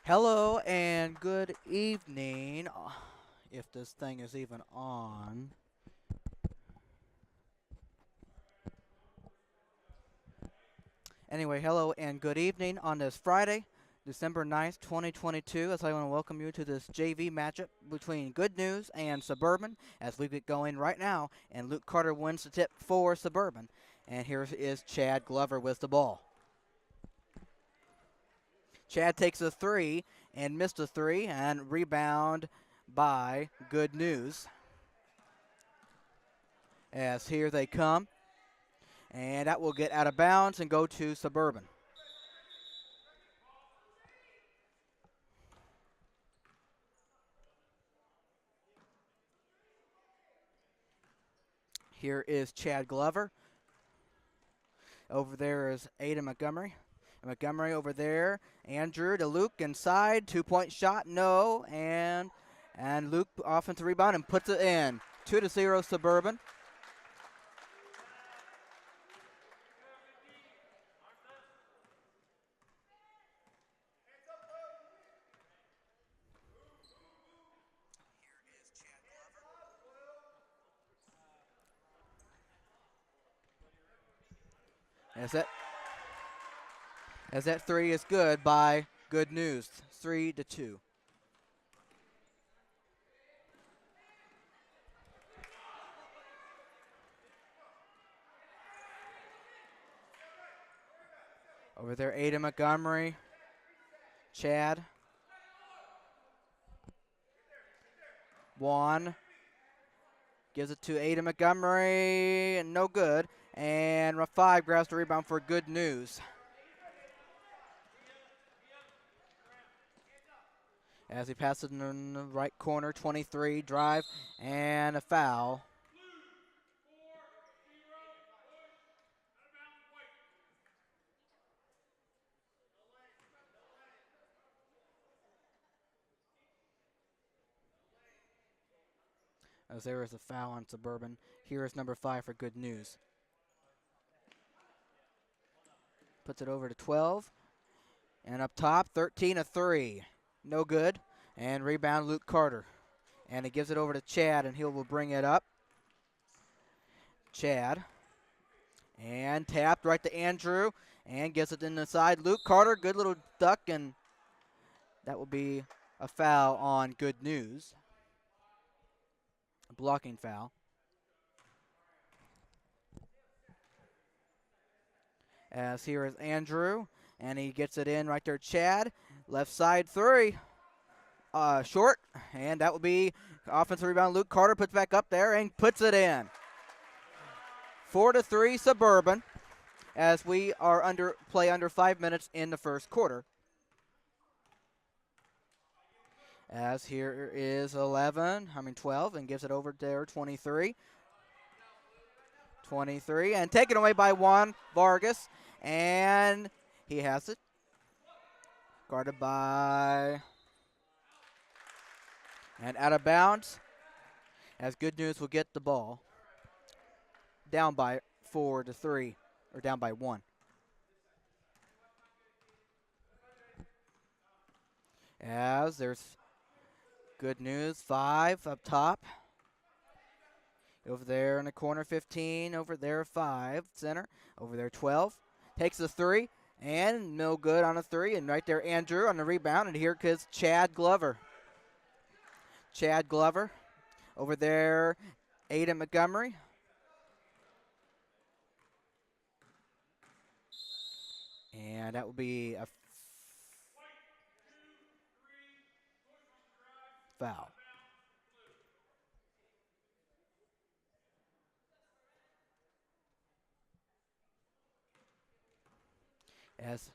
Hello and good evening, if this thing is even on. Anyway, hello and good evening on this Friday, December 9th, 2022, as I want to welcome you to this JV matchup between Good News and Suburban as we get going right now, and Luke Carter wins the tip for Suburban. And here is Chad Glover with the ball. Chad takes a three and missed a three, and rebound by Good News. As here they come, and that will get out of bounds and go to Suburban. Here is Chad Glover. Over there is Aiden Montgomery. Montgomery over there. Andrew to Luke inside. 2-point shot, no. And Luke offensive rebound and puts it in. 2-0 Suburban. As that three is good by Good News. 3-2. Over there, Aiden Montgomery. Chad. Juan gives it to Aiden Montgomery, and no good. And Rafai grabs the rebound for Good News. As he passes in the right corner, 23, drive, and a foul. As there is a foul on Suburban. Here is number 5 for Good News. Puts it over to 12. And up top, 13-3. No good. And rebound Luke Carter. And he gives it over to Chad, and he will bring it up. Chad. And tapped right to Andrew. And gets it in the side. Luke Carter, good little duck, and that will be a foul on Good News. A blocking foul. As here is Andrew, and he gets it in right there, Chad. Left side three. Short, and that will be offensive rebound. Luke Carter puts back up there and puts it in. 4-3 Suburban, as we are under 5 minutes in the first quarter. As here is 12, and gives it over there, 23. 23, and taken away by Juan Vargas, and he has it. Guarded by, and out of bounds, as Good News will get the ball. Down by 4-3, or down by 1. As there's Good News, 5 up top. Over there in the corner, 15. Over there, 5. Center. Over there, 12. Takes the 3, and no good on a 3. And right there, Andrew on the rebound. And here comes Chad Glover. Chad Glover. Over there, Aiden Montgomery. And that will be a foul. As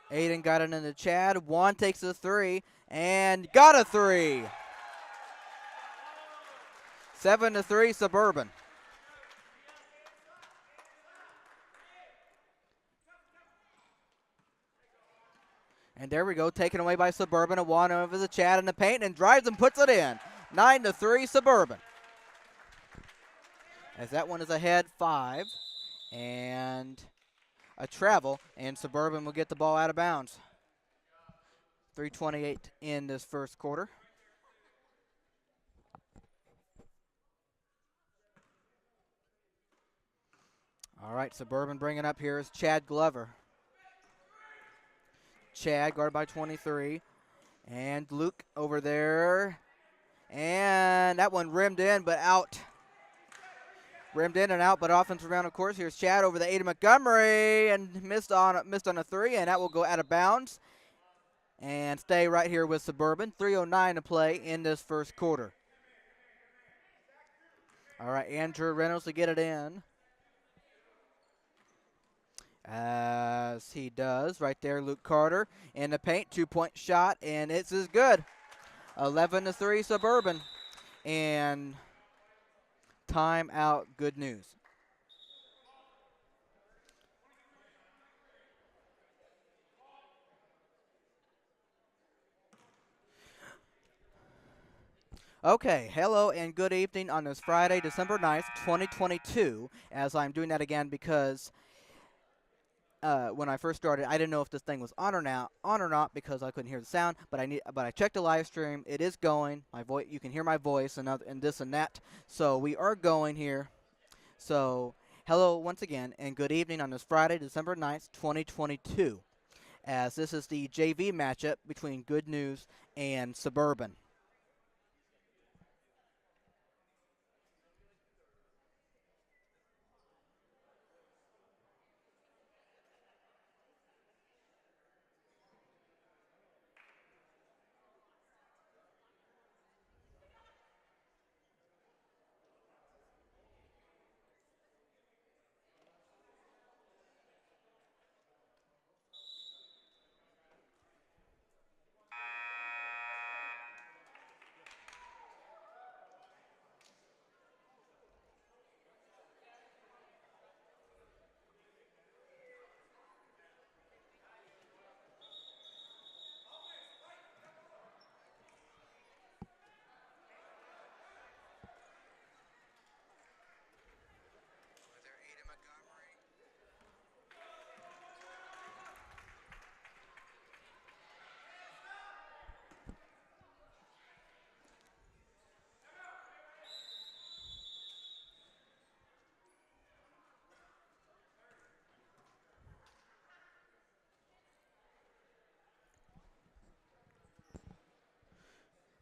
Aiden got it into Chad. Juan takes the 3 and got a 3. 7-3 Suburban. And there we go, taken away by Suburban. A Juan over the Chad in the paint and drives and puts it in. 9-3 Suburban. As that one is ahead 5. And a travel, and Suburban will get the ball out of bounds. 3:28 in this first quarter. All right, Suburban bringing up here is Chad Glover. Chad guarded by 23. And Luke over there. And that one rimmed in, but out. Rimmed in and out, but offensive rebound, of course. Here's Chad over the Aiden Montgomery and missed on a three, and that will go out of bounds and stay right here with Suburban. 3:09 to play in this first quarter. All right, Andrew Reynolds to get it in. As he does right there, Luke Carter in the paint, 2-point shot, and it's as good. 11-3 Suburban, and timeout, Good News. Okay, hello and good evening on this Friday, December 9th, 2022, as I'm doing that again because when I first started, I didn't know if this thing was on or not because I couldn't hear the sound. But I checked the live stream. It is going. My voice, you can hear my voice and this and that. So we are going here. So hello once again and good evening on this Friday, December 9th, 2022, as this is the JV matchup between Good News and Suburban.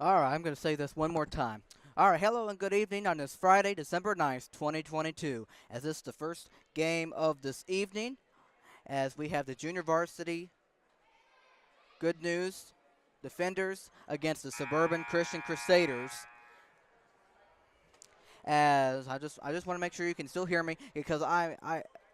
All right, I'm going to say this one more time. All right, hello and good evening on this Friday, December 9th, 2022, as this is the first game of this evening, as we have the junior varsity Good News Defenders against the Suburban Christian Crusaders. As I just want to make sure you can still hear me because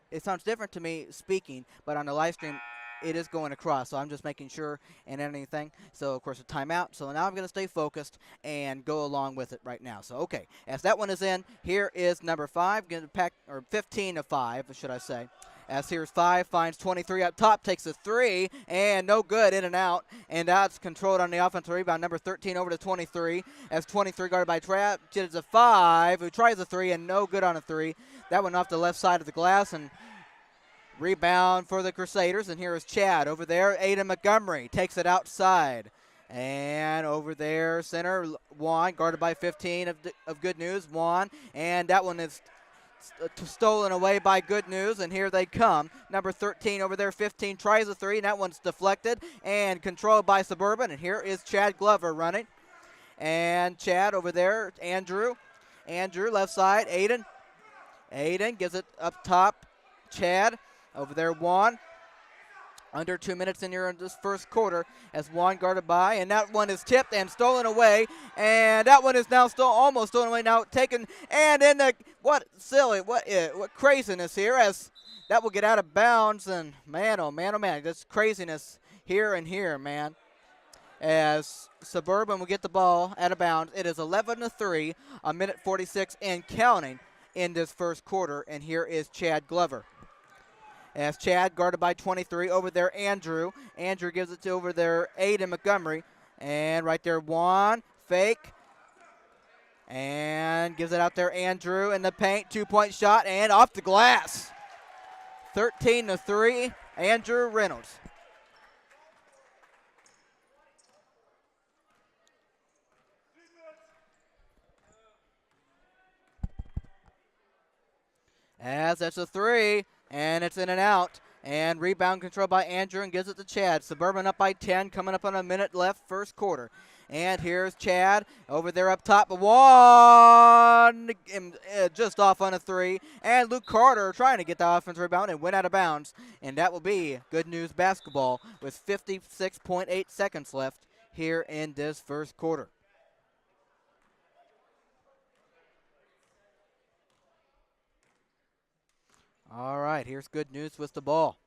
it sounds different to me speaking, but on the live stream it is going across, so I'm just making sure and anything. So of course a timeout. So now I'm going to stay focused and go along with it right now. So okay, as that one is in, here is number 5, going to pack, or 15-5, should I say? As here's 5, finds 23 up top, takes a 3, and no good, in and out. And that's controlled on the offensive rebound. Number 13 over to 23, as 23 guarded by Trap. It's a 5, who tries a 3, and no good on a 3. That one off the left side of the glass, and rebound for the Crusaders. And here is Chad over there. Aiden Montgomery takes it outside. And over there, center, Juan, guarded by 15 of Good News. Juan, and that one is stolen away by Good News, and here they come. Number 13 over there, 15, tries a 3, and that one's deflected and controlled by Suburban. And here is Chad Glover running. And Chad over there, Andrew, left side, Aiden gives it up top. Chad over there, Juan. Under 2 minutes in here in this first quarter as Juan guarded by, and that one is tipped and stolen away, and that one is now still almost stolen away, now taken, and in the, what craziness here, as that will get out of bounds, and man, oh man, this craziness here, man. As Suburban will get the ball out of bounds. It is 11-3, a minute 46 and counting in this first quarter, and here is Chad Glover. As Chad guarded by 23 over there, Andrew gives it to over there, Aiden Montgomery. And right there, Juan, fake. And gives it out there, Andrew in the paint, 2-point shot, and off the glass. 13-3, Andrew Reynolds. As that's a three, and it's in and out. And rebound controlled by Andrew and gives it to Chad. Suburban up by 10, coming up on a minute left, first quarter. And here's Chad over there up top. One, just off on a three. And Luke Carter trying to get the offensive rebound and went out of bounds. And that will be Good News basketball with 56.8 seconds left here in this first quarter. All right, here's Good News with the ball.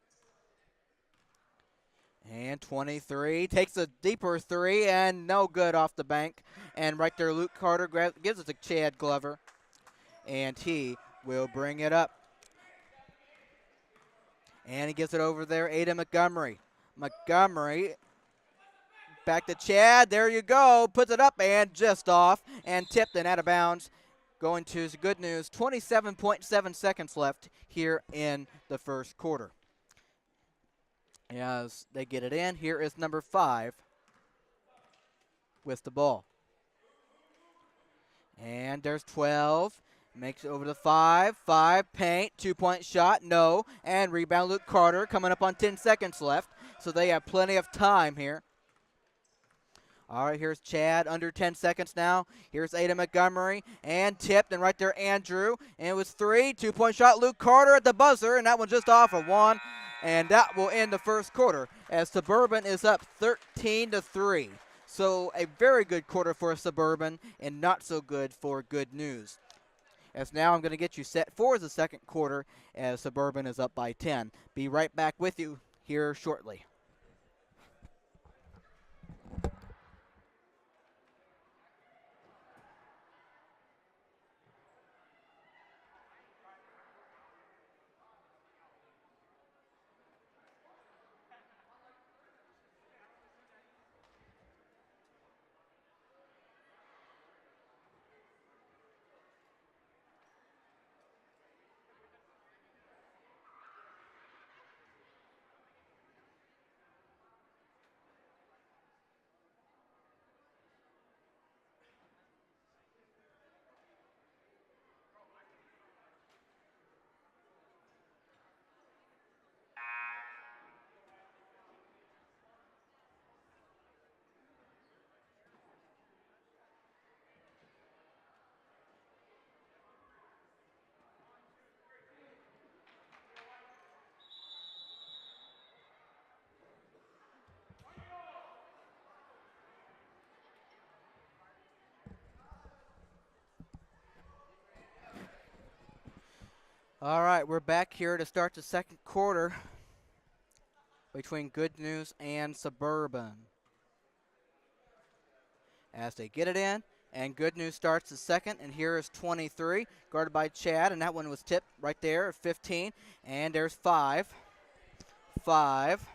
And 23, takes a deeper three, and no good off the bank. And right there, Luke Carter gives it to Chad Glover, and he will bring it up. And he gives it over there, Ada Montgomery. Montgomery, back to Chad, there you go, puts it up and just off, and tipped and out of bounds. Going to Good News, 27.7 seconds left here in the first quarter. As they get it in, here is number 5 with the ball. And there's 12. Makes it over to 5. 5, paint, 2-point shot, no. And rebound Luke Carter coming up on 10 seconds left. So they have plenty of time here. All right, here's Chad, under 10 seconds now. Here's Ada Montgomery, and tipped, and right there Andrew. And it was 3, 2-point shot, Luke Carter at the buzzer, and that one just off of 1. And that will end the first quarter as Suburban is up 13-3. So a very good quarter for Suburban and not so good for Good News. As now I'm going to get you set for the second quarter as Suburban is up by 10. Be right back with you here shortly. All right, we're back here to start the second quarter between Good News and Suburban. As they get it in, and Good News starts the second, and here is 23, guarded by Chad, and that one was tipped right there at 15, and there's 5. 5.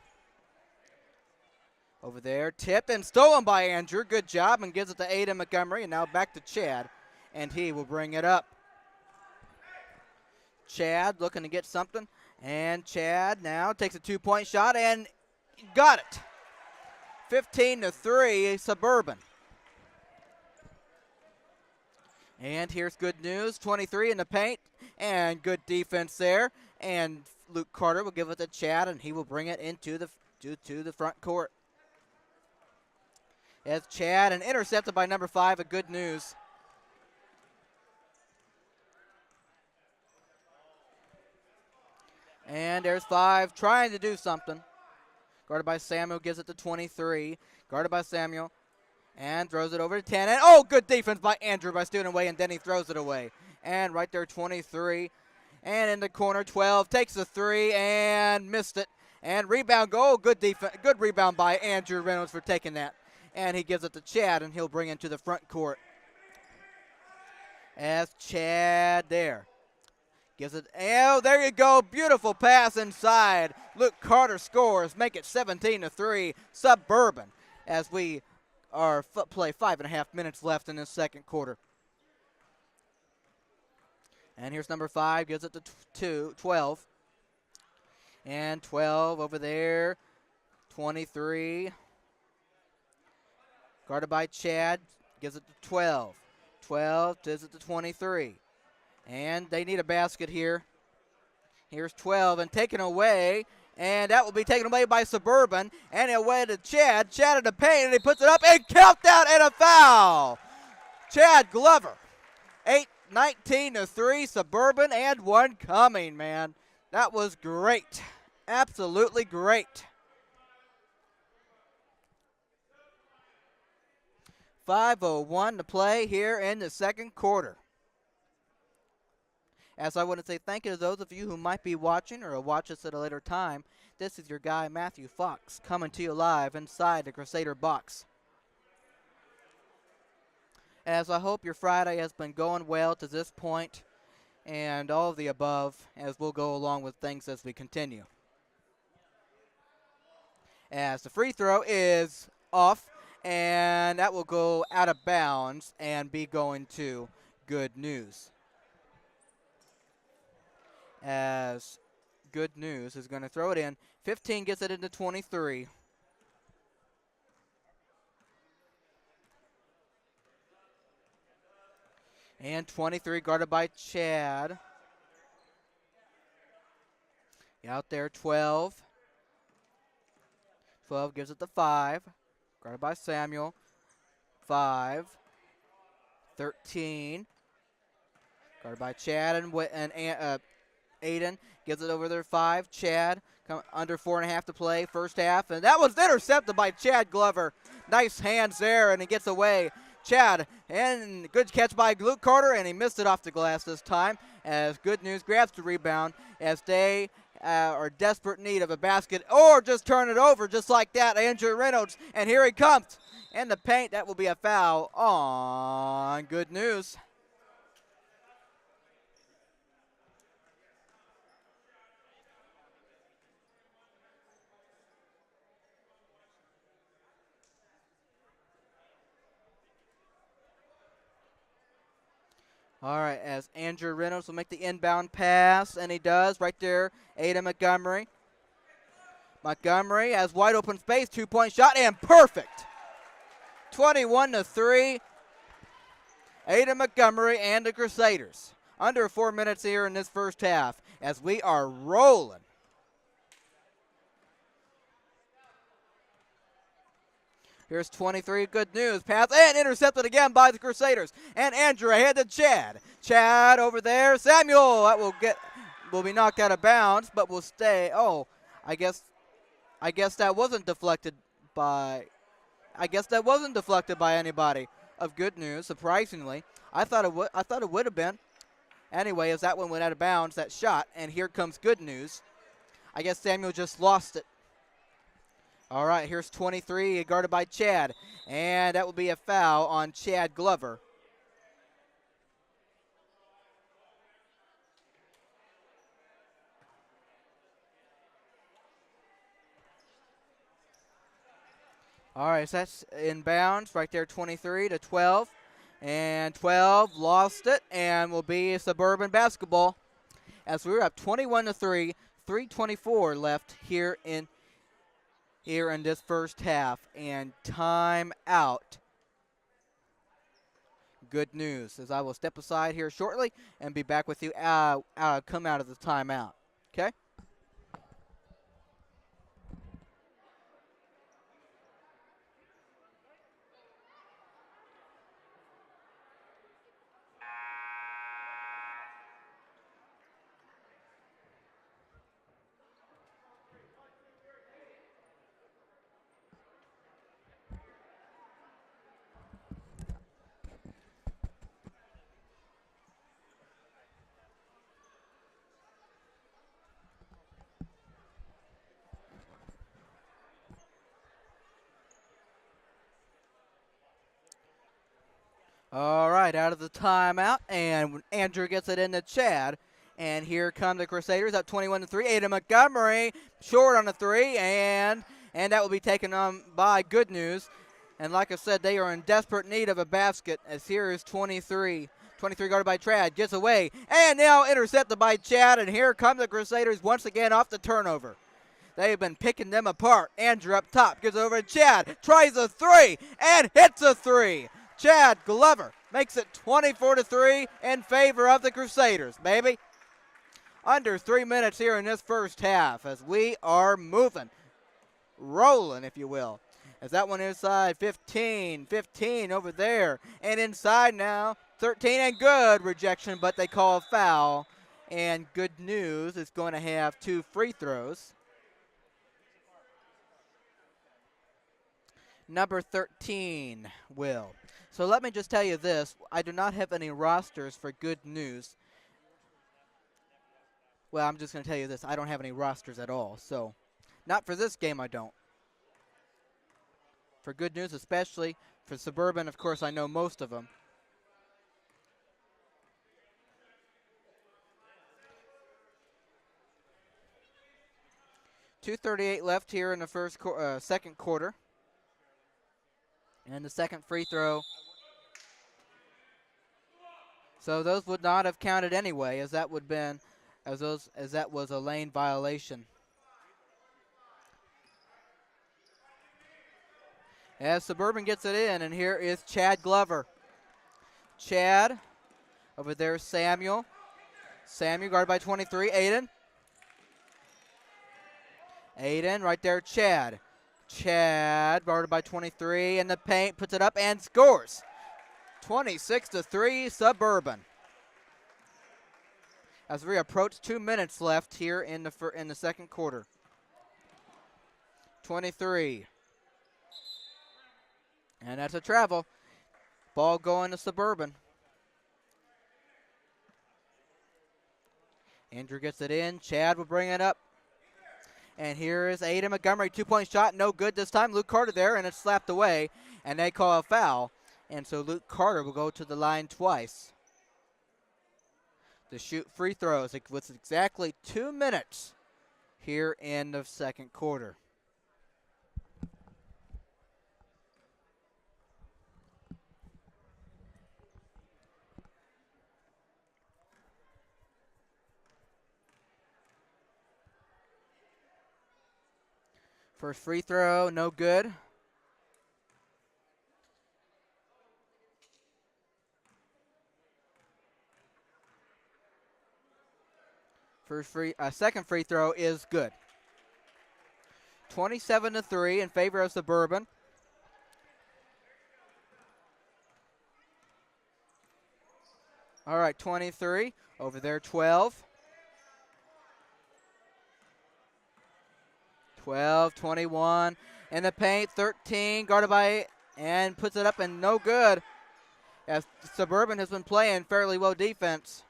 Over there, tipped and stolen by Andrew. Good job, and gives it to Ada Montgomery, and now back to Chad, and he will bring it up. Chad looking to get something, and Chad now takes a 2-point shot and got it. 15-3, Suburban. And here's Good News, 23 in the paint, and good defense there. And Luke Carter will give it to Chad, and he will bring it into the front court. As Chad, and intercepted by number 5 of Good News. And there's 5 trying to do something. Guarded by Samuel, gives it to 23. Guarded by Samuel. And throws it over to 10. And oh, good defense by Andrew by stealing away, and then he throws it away. And right there, 23. And in the corner, 12. Takes the 3 and missed it. And rebound goal. Good defense. Good rebound by Andrew Reynolds for taking that. And he gives it to Chad, and he'll bring it to the front court. As Chad there. Gives it, oh, there you go, beautiful pass inside. Luke Carter scores, make it 17-3, Suburban, as we play 5.5 minutes left in this second quarter. And here's number 5, gives it to 12. And 12 over there, 23. Guarded by Chad, gives it to 12. 12 gives it to 23. And they need a basket here. Here's 12 and taken away. And that will be taken away by Suburban. And away to Chad. Chad in the paint, and he puts it up. And countdown and a foul. Chad Glover. 19-3, Suburban, and one coming, man. That was great. Absolutely great. 5:01 to play here in the second quarter. As I want to say thank you to those of you who might be watching or will watch us at a later time. This is your guy, Matthew Fox, coming to you live inside the Crusader box. As I hope your Friday has been going well to this point, and all of the above, as we'll go along with things as we continue. As the free throw is off, and that will go out of bounds and be going to Good News. As Good News is going to throw it in. 15 gets it into 23. And 23 guarded by Chad. Out there, 12. 12 gives it to 5. Guarded by Samuel. 5. 13. Guarded by Chad and Aiden. Gives it over there, 5. Chad, under 4.5 to play, first half. And that was intercepted by Chad Glover. Nice hands there, and he gets away. Chad, and good catch by Luke Carter, and he missed it off the glass this time. As Good News grabs the rebound as they are desperate need of a basket, or just turn it over just like that. Andrew Reynolds, and here he comes in the paint. That will be a foul on Good News. All right, as Andrew Reynolds will make the inbound pass, and he does right there. Aiden Montgomery. Montgomery has wide open space, 2-point shot, and perfect. 21-3. Aiden Montgomery and the Crusaders. Under 4 minutes here in this first half as we are rolling. Here's 23, Good News. Pass and intercepted again by the Crusaders. And Andrew ahead to Chad. Chad over there. Samuel, that will be knocked out of bounds, but will stay. Oh, I guess that wasn't deflected by anybody of Good News, surprisingly. I thought it would have been. Anyway, as that one went out of bounds, that shot, and here comes Good News. I guess Samuel just lost it. All right, here's 23, guarded by Chad. And that will be a foul on Chad Glover. All right, so that's inbounds right there, 23-12. And 12 lost it and will be Suburban basketball. As we're up 21-3, 3:24 left here in this first half, and time out. Good News, as I will step aside here shortly and be back with you come out of the timeout. Okay? All right, out of the timeout, and Andrew gets it into Chad. And here come the Crusaders up 21-3. Aiden Montgomery short on the three, and that will be taken on by Good News. And like I said, they are in desperate need of a basket, as here is 23. 23 guarded by Chad, gets away, and now intercepted by Chad, and here come the Crusaders once again off the turnover. They've been picking them apart. Andrew up top, gives over to Chad, tries a three, and hits a three. Chad Glover makes it 24-3 in favor of the Crusaders, baby. Under 3 minutes here in this first half as we are moving, rolling, if you will. As that one inside, 15 over there, and inside now, 13, and good rejection, but they call a foul. And good news, it's going to have 2 free throws. Number 13 will. So let me just tell you this. I do not have any rosters for good news. Well, I'm just going to tell you this. I don't have any rosters at all. So not for this game, I don't. For good news, especially for Suburban, of course, I know most of them. .238 left here in the second quarter. And the second free throw. So those would not have counted anyway, as that would been as that was a lane violation. As Suburban gets it in, and here is Chad Glover. Chad, over there Samuel. Samuel guarded by 23, Aiden. Aiden, right there, Chad. Chad, guarded by 23, in the paint, puts it up and scores. 26-3, Suburban. As we approach 2 minutes left here in the second quarter. 23. And that's a travel. Ball going to Suburban. Andrew gets it in. Chad will bring it up. And here is Aiden Montgomery. 2-point shot. No good this time. Luke Carter there, and it's slapped away. And they call a foul. And so Luke Carter will go to the line twice to shoot free throws. It was exactly 2 minutes here in the second quarter. First free throw, no good. Second free throw is good. 27-3 in favor of Suburban. All right, 23 over there, 12. 12, 21 in the paint, 13 guarded by, and puts it up and no good. As Suburban has been playing fairly well defense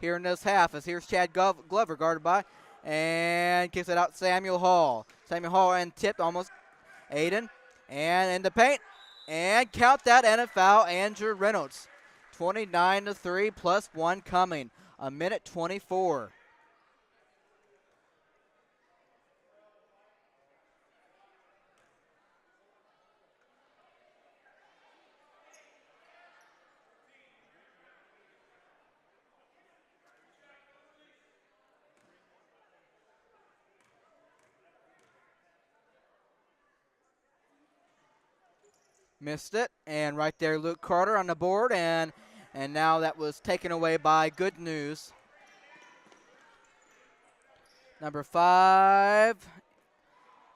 here in this half. As here's Chad Glover guarded by, and kicks it out Samuel Hall. Samuel Hall and tipped almost. Aiden, and in the paint, and count that, and a foul, Andrew Reynolds. 29-3 plus 1 coming. A minute 24. Missed it, and right there Luke Carter on the board, and now that was taken away by Good News. Number 5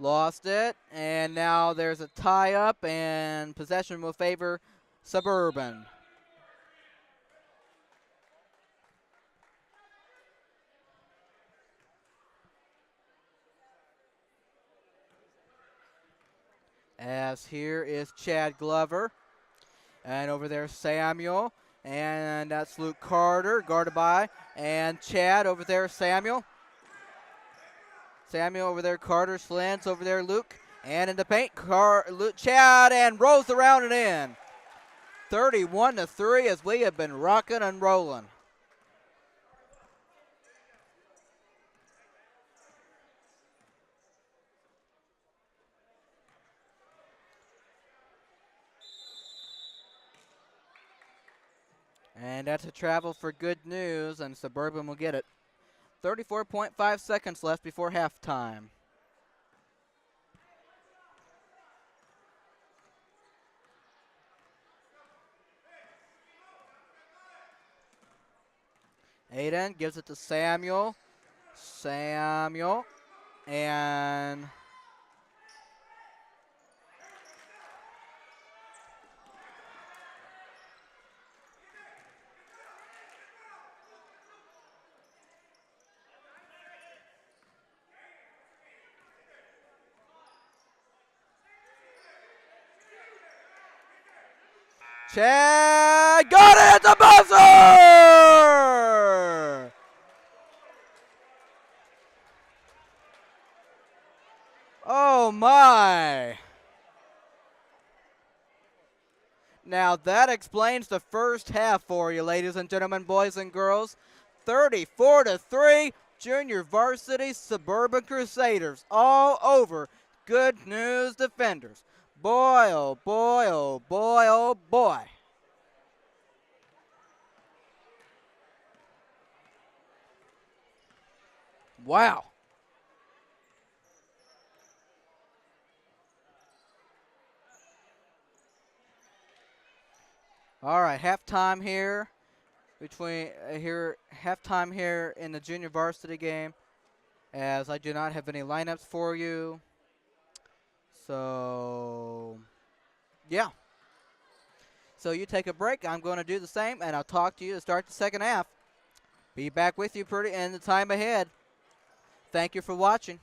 lost it, and now there's a tie-up, and possession will favor Suburban. As here is Chad Glover. And over there Samuel. And that's Luke Carter, guarded by. And Chad over there, Samuel. Samuel over there, Carter slants over there, Luke. And in the paint, Chad, and rolls around and in. 31-3 as we have been rocking and rolling. And that's a travel for Good News, and Suburban will get it. 34.5 seconds left before halftime. Aiden gives it to Samuel. And Chad got it at the buzzer! Oh my! Now that explains the first half for you, ladies and gentlemen, boys and girls. 34-3, Junior Varsity Suburban Crusaders all over Good News Defenders. Boy, oh boy, oh boy, oh boy. Wow. All right, halftime here halftime here in the junior varsity game, as I do not have any lineups for you. So, yeah. So you take a break. I'm going to do the same, and I'll talk to you to start the second half. Be back with you pretty in the time ahead. Thank you for watching.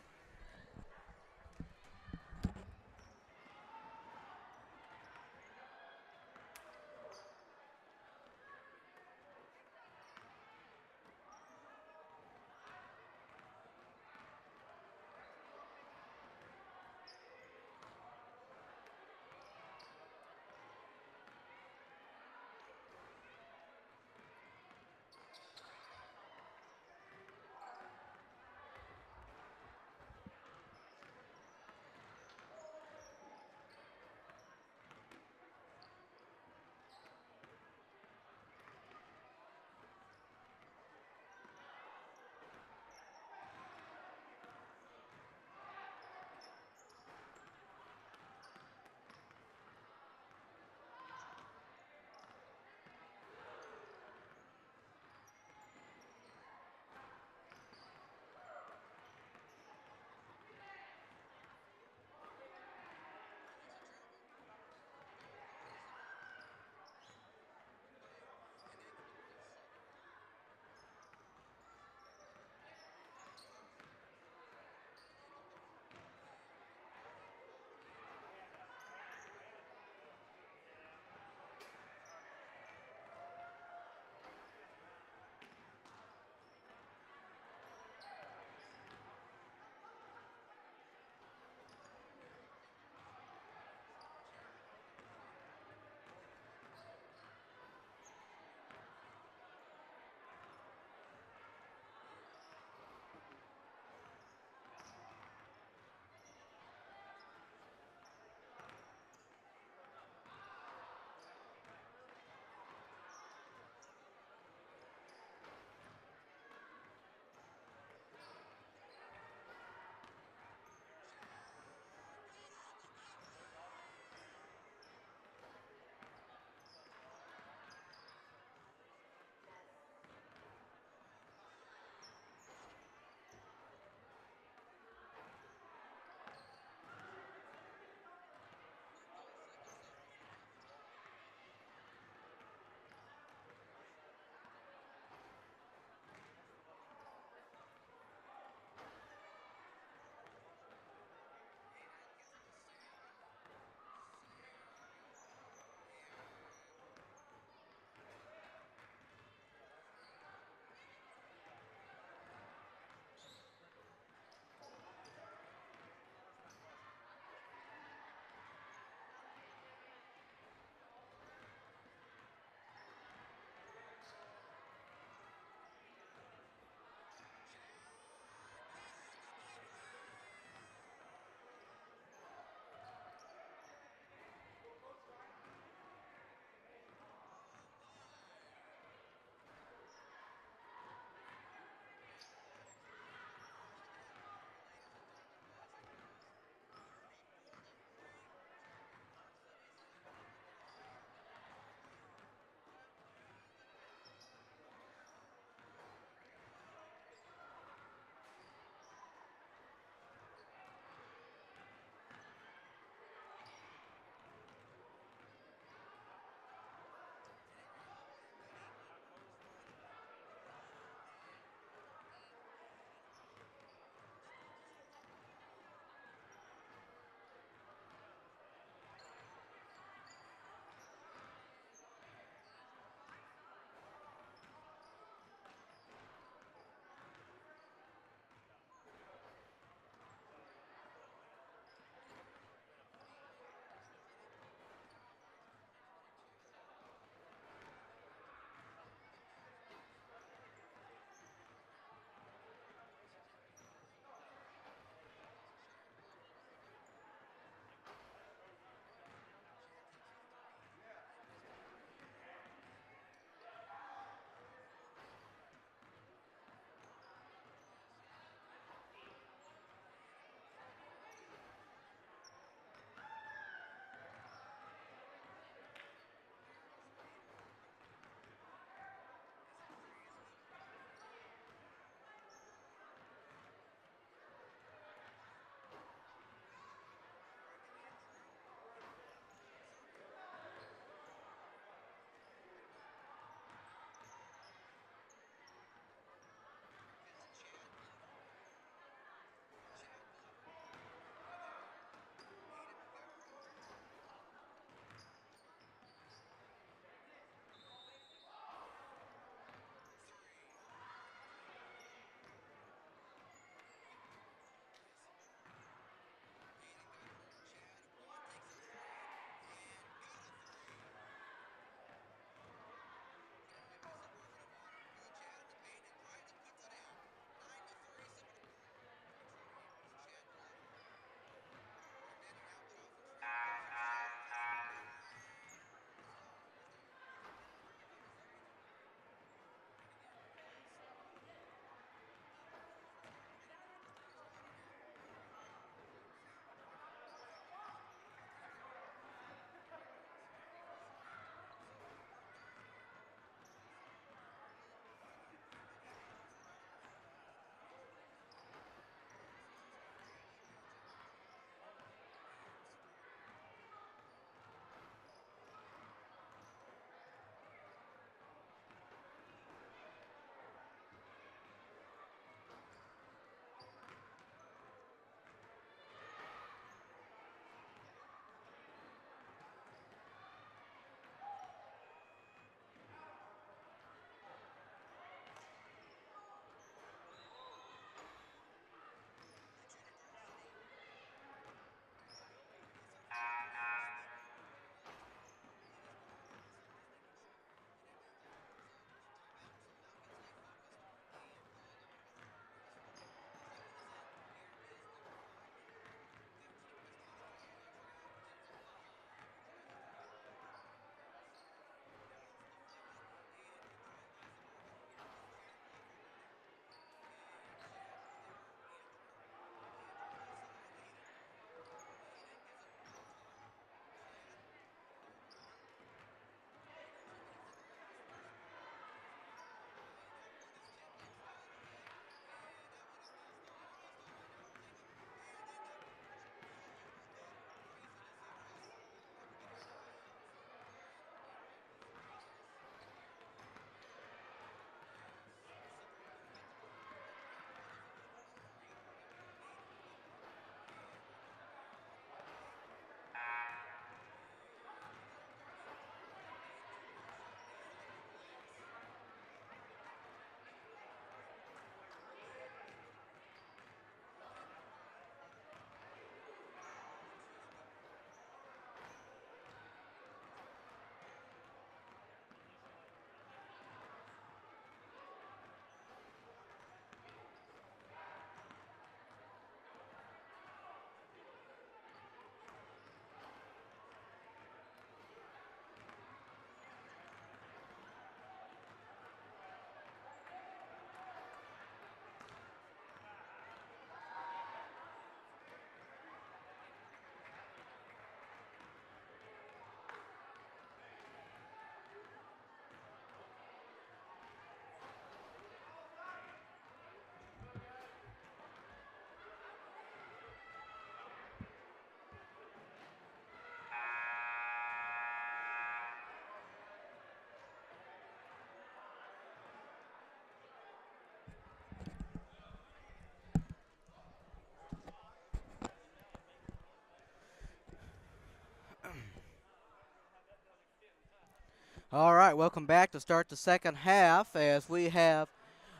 All right, welcome back to start the second half as we have,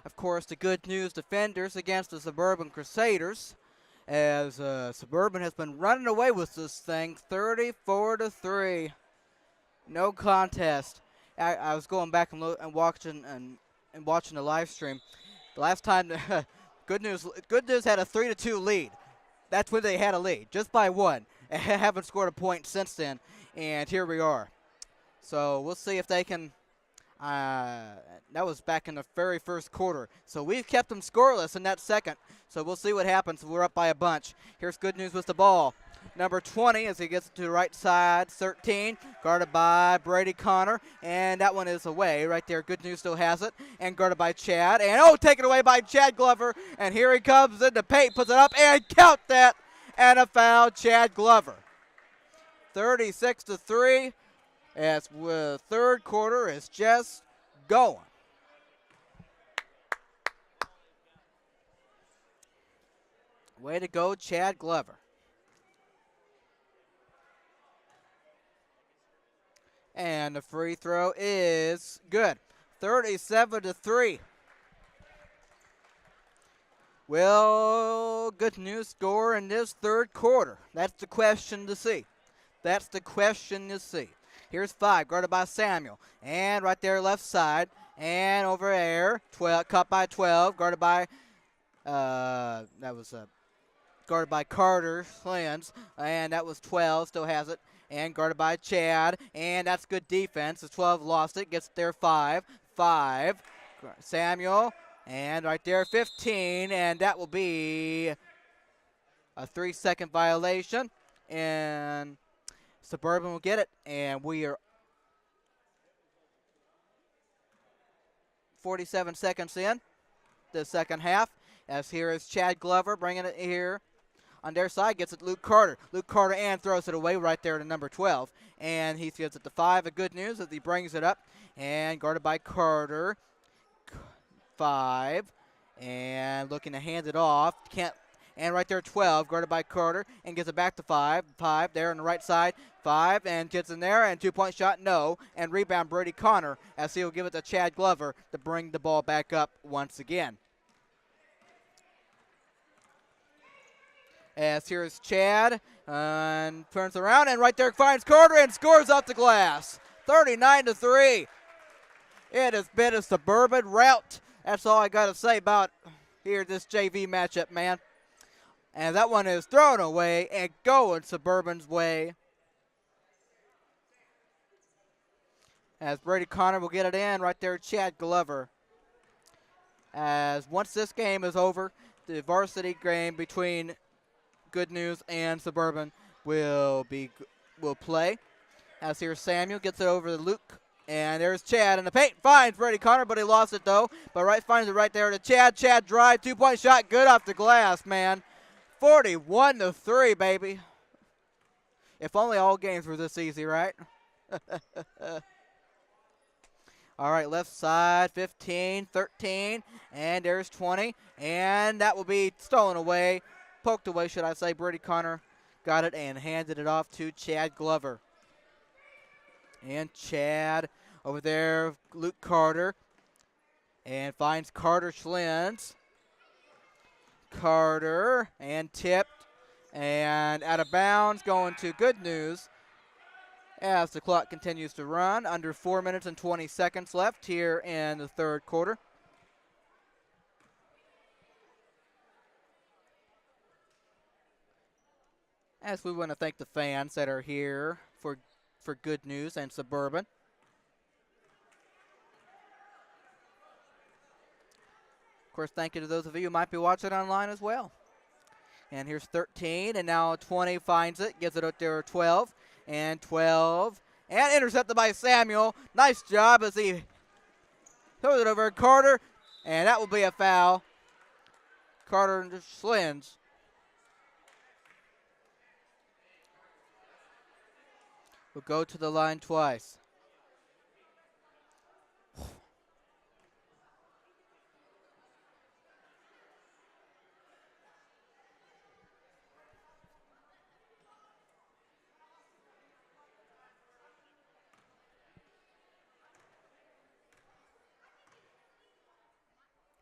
of course, the Good News Defenders against the Suburban Crusaders. As Suburban has been running away with this thing, 34-3, no contest. I was going back and watching the live stream. The last time, Good News had a 3-2 lead. That's when they had a lead, just by one. Haven't scored a point since then, and here we are. So we'll see if they can. That was back in the very first quarter. So we've kept them scoreless in that second. So we'll see what happens. We're up by a bunch. Here's Good News with the ball. Number 20 as he gets it to the right side. 13 guarded by Brady Connor. And that one is away right there. Good News still has it. And guarded by Chad. And taken away by Chad Glover. And here he comes in the paint. Puts it up and count that. And a foul, Chad Glover. 36-3. As the third quarter is just going. Way to go, Chad Glover. And the free throw is good. 37-3. Will Good News score in this third quarter? That's the question to see. That's the question to see. Here's 5, guarded by Samuel. And right there, left side. And over there, cut by 12, guarded by, guarded by Carter Slins. And that was 12, still has it. And guarded by Chad. And that's good defense. The 12 lost it, gets there 5. Samuel. And right there, 15. And that will be a 3-second violation. And Suburban will get it, and we are 47 seconds in the second half. As here is Chad Glover bringing it here on their side, gets it Luke Carter. Luke Carter and throws it away right there to number 12, and he gives it to 5. A Good News as he brings it up, and guarded by Carter. 5, and looking to hand it off. Can't. And right there, 12, guarded by Carter, and gets it back to 5. 5 there on the right side. 5, and gets in there, and 2-point shot, no. And rebound, Brady Connor, as he'll give it to Chad Glover to bring the ball back up once again. As here's Chad, and turns around, and right there finds Carter, and scores off the glass. 39-3. It has been a Suburban rout. That's all I got to say about here this JV matchup, man. And that one is thrown away and going Suburban's way. As Brady Connor will get it in right there, Chad Glover. As once this game is over, the varsity game between Good News and Suburban will play. As here Samuel gets it over to Luke. And there's Chad in the paint. Finds Brady Connor, but he lost it though. But finds it right there to Chad. Chad drive, 2-point shot, good off the glass, man. 41-3, baby. If only all games were this easy, right? All right, left side, 15, 13, and there's 20. And that will be stolen away, poked away, should I say. Brady Connor got it and handed it off to Chad Glover. And Chad over there, Luke Carter, and finds Carter Schlins. Carter, and tipped, and out of bounds, going to Good News as the clock continues to run. Under 4 minutes and 20 seconds left here in the third quarter. As we want to thank the fans that are here for Good News and Suburban. Of course, thank you to those of you who might be watching online as well. And here's 13, and now 20 finds it, gives it out there 12, and 12, and intercepted by Samuel. Nice job as he throws it over Carter, and that will be a foul. Carter and Slins. Will go to the line twice.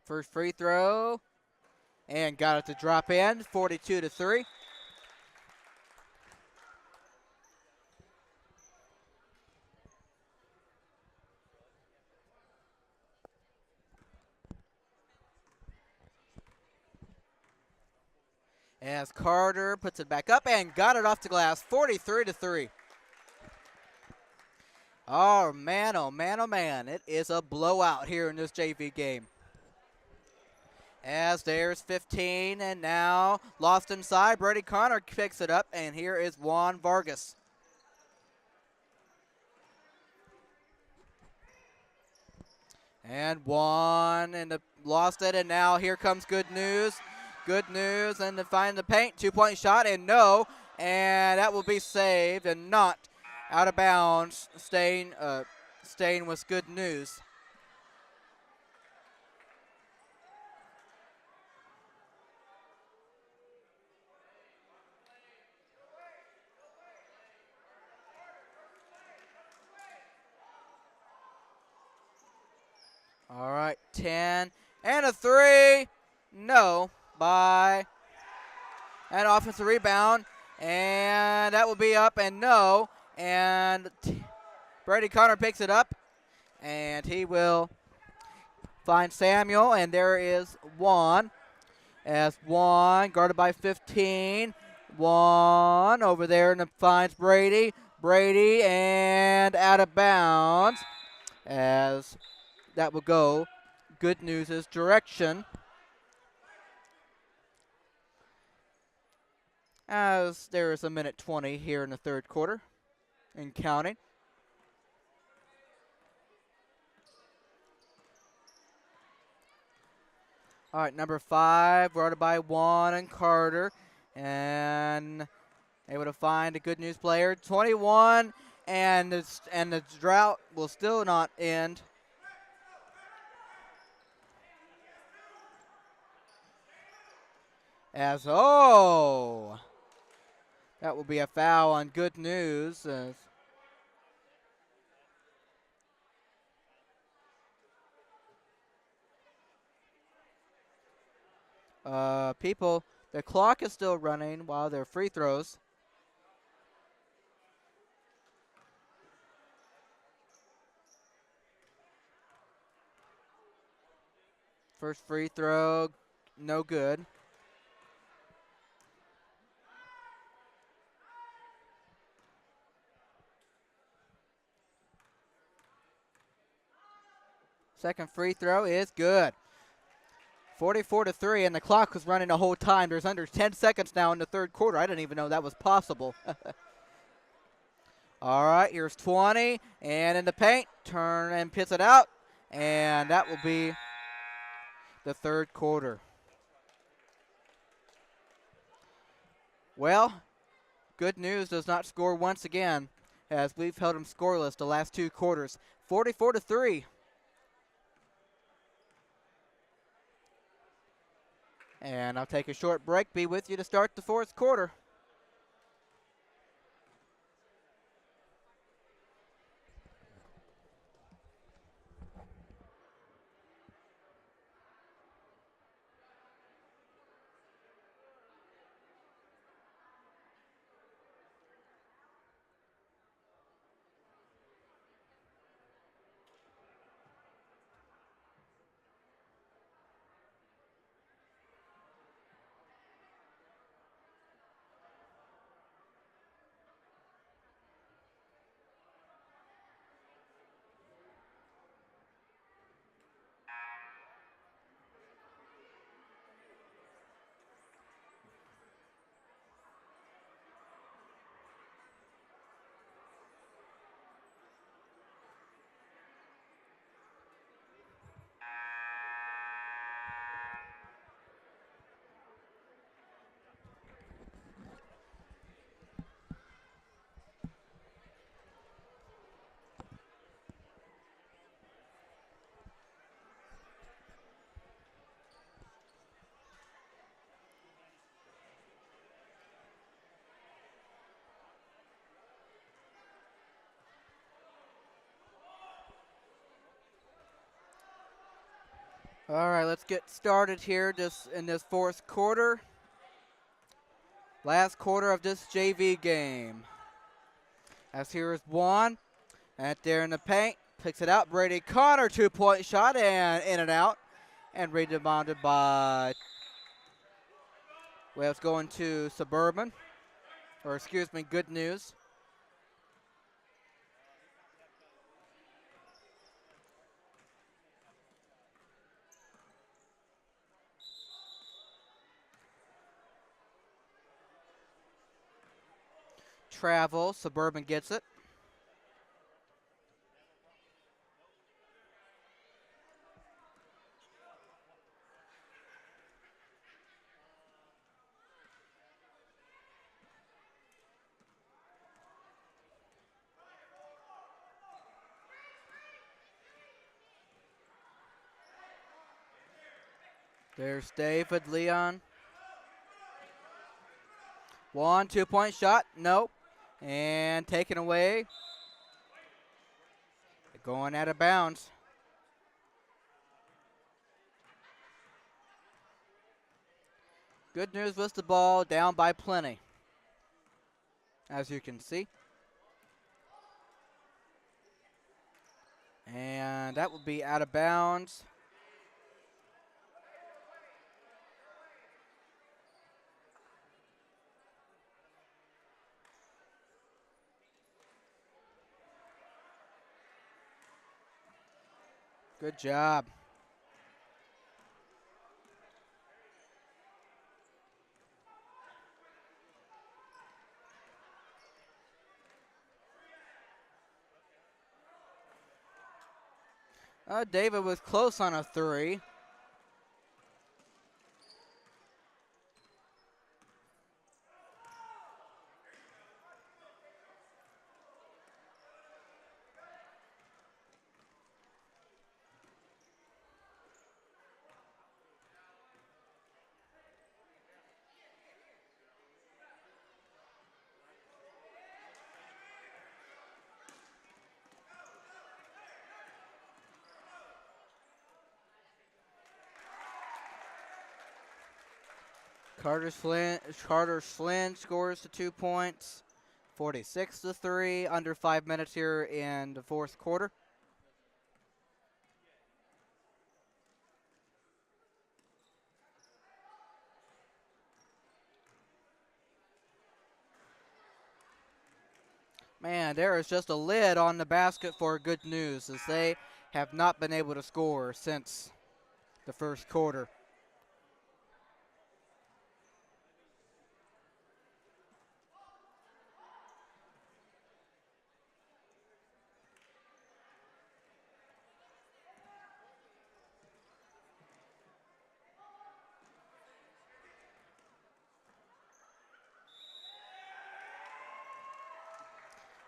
First free throw, and got it to drop in, 42-3. As Carter puts it back up and got it off the glass, 43-3. Oh man, oh man, oh man. It is a blowout here in this JV game. As there's 15, and now lost inside. Brady Connor picks it up, and here is Juan Vargas. And Juan lost it, and now here comes Good News. Good News, and to find the paint, 2-point shot, and no. And that will be saved and not out of bounds. Staying with Good News. All right, 10 and a 3. No, by an offensive rebound, and that will be up and no. And Brady Connor picks it up, and he will find Samuel, and there is Juan. As Juan guarded by 15. Juan over there and finds Brady. Brady and out of bounds as that will go Good News' direction. As there is a minute 20 here in the third quarter and counting. All right, number 5, guarded by Juan and Carter. And able to find a Good News player. 21, and the drought will still not end. As, that will be a foul on Good News. People, the clock is still running while they're free throws. First free throw, no good. Second free throw is good. 44-3, and the clock was running the whole time. There's under 10 seconds now in the third quarter. I didn't even know that was possible. All right, here's 20, and in the paint, turn and pits it out, and that will be the third quarter. Well, Good News does not score once again, as we've held them scoreless the last two quarters. 44-3. And I'll take a short break, be with you to start the fourth quarter. All right, let's get started here just in this fourth quarter. Last quarter of this JV game. As here is Juan. And there in the paint. Picks it out. Brady Connor, 2-point shot and in and out. And rebounded by, well, it's going to Suburban. Or excuse me, Good News. Travel. Suburban gets it. There's David Leon. Juan, 2-point shot. Nope. And taken away. Going out of bounds. Good News with the ball, down by plenty, as you can see. And that will be out of bounds. Good job. David was close on a three. Carter Slynn scores the 2 points. 46-3, under 5 minutes here in the fourth quarter. Man, there is just a lid on the basket for Good News, as they have not been able to score since the first quarter.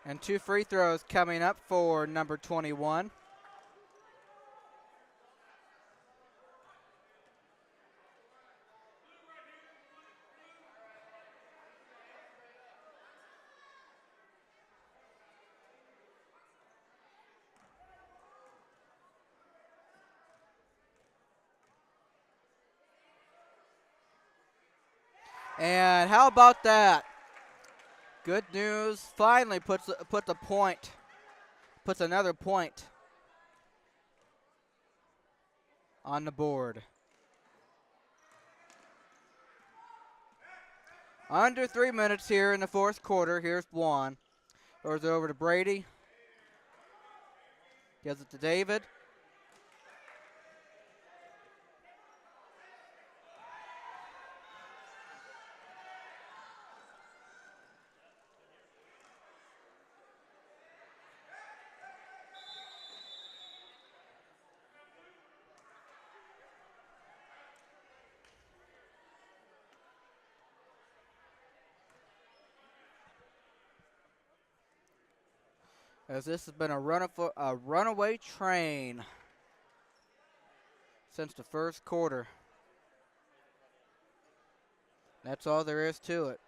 And 2 free throws coming up for number 21. And how about that? Good News finally puts another point on the board. Under 3 minutes here in the fourth quarter. Here's Juan. Throws it over to Brady. Gives it to David. As this has been a runaway train since the first quarter. That's all there is to it.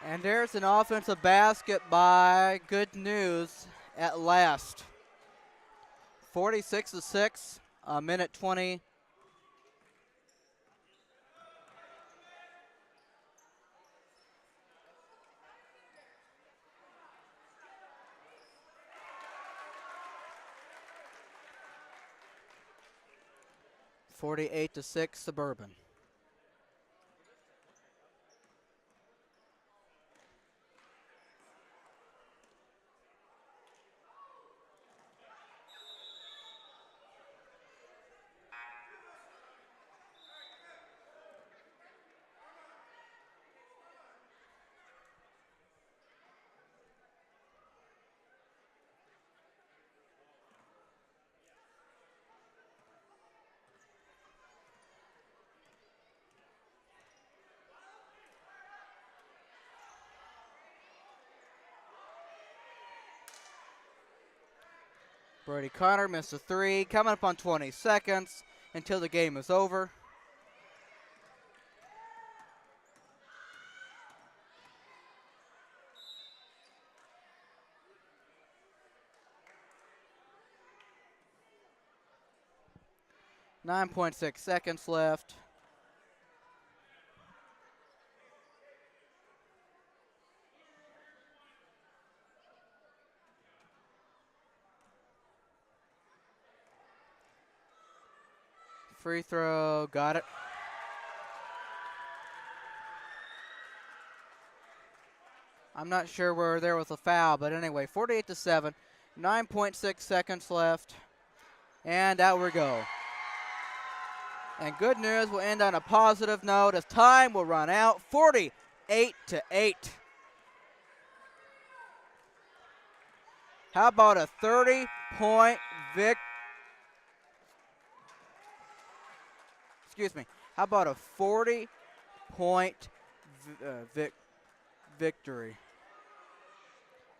And there's an offensive basket by Good News at last. 46-6, a minute 20. (48-6) Suburban. Brady Connor missed a three. Coming up on 20 seconds until the game is over. .6 seconds left. Free throw, got it. I'm not sure where there was a foul, but anyway, 48-7, 9.6 seconds left, and out we go. And Good News will end on a positive note as time will run out, 48-8. How about a 30-point How about a 40-point victory?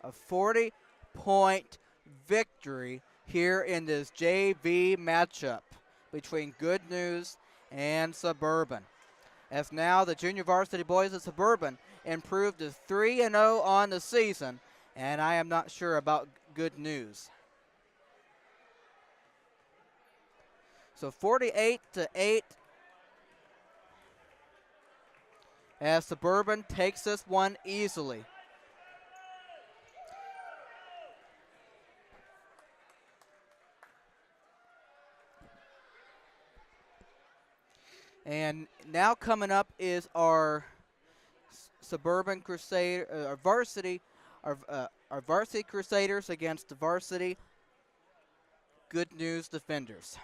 A 40-point victory here in this JV matchup between Good News and Suburban. As now the junior varsity boys of Suburban improved to 3-0 on the season, and I am not sure about Good News. So 48-8 as Suburban takes this one easily. And now coming up is our Suburban Crusader, our varsity Crusaders against the varsity Good News Defenders.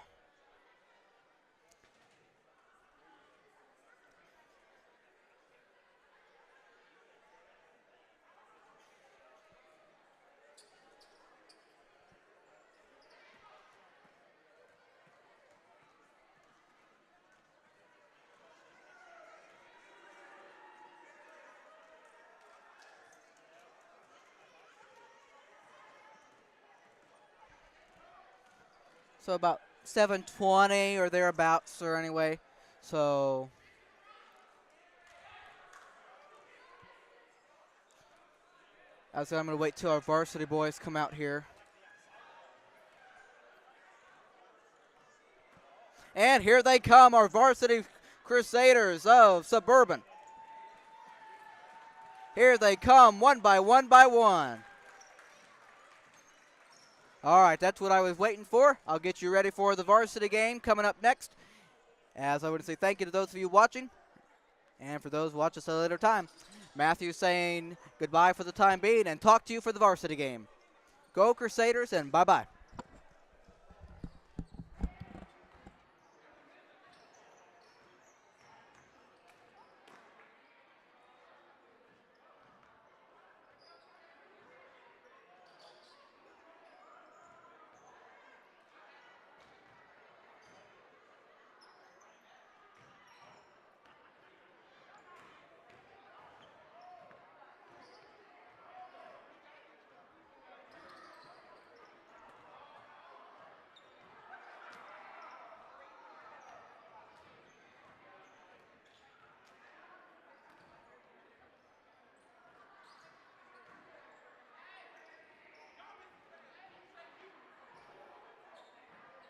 So about 7:20 or thereabouts, or anyway. So I'm going to wait till our varsity boys come out here. And here they come, our varsity Crusaders of Suburban. Here they come, one by one by one. All right, that's what I was waiting for. I'll get you ready for the varsity game coming up next. As I would say thank you to those of you watching, and for those who watch us at a later time. Matthew saying goodbye for the time being, and talk to you for the varsity game. Go Crusaders, and bye-bye.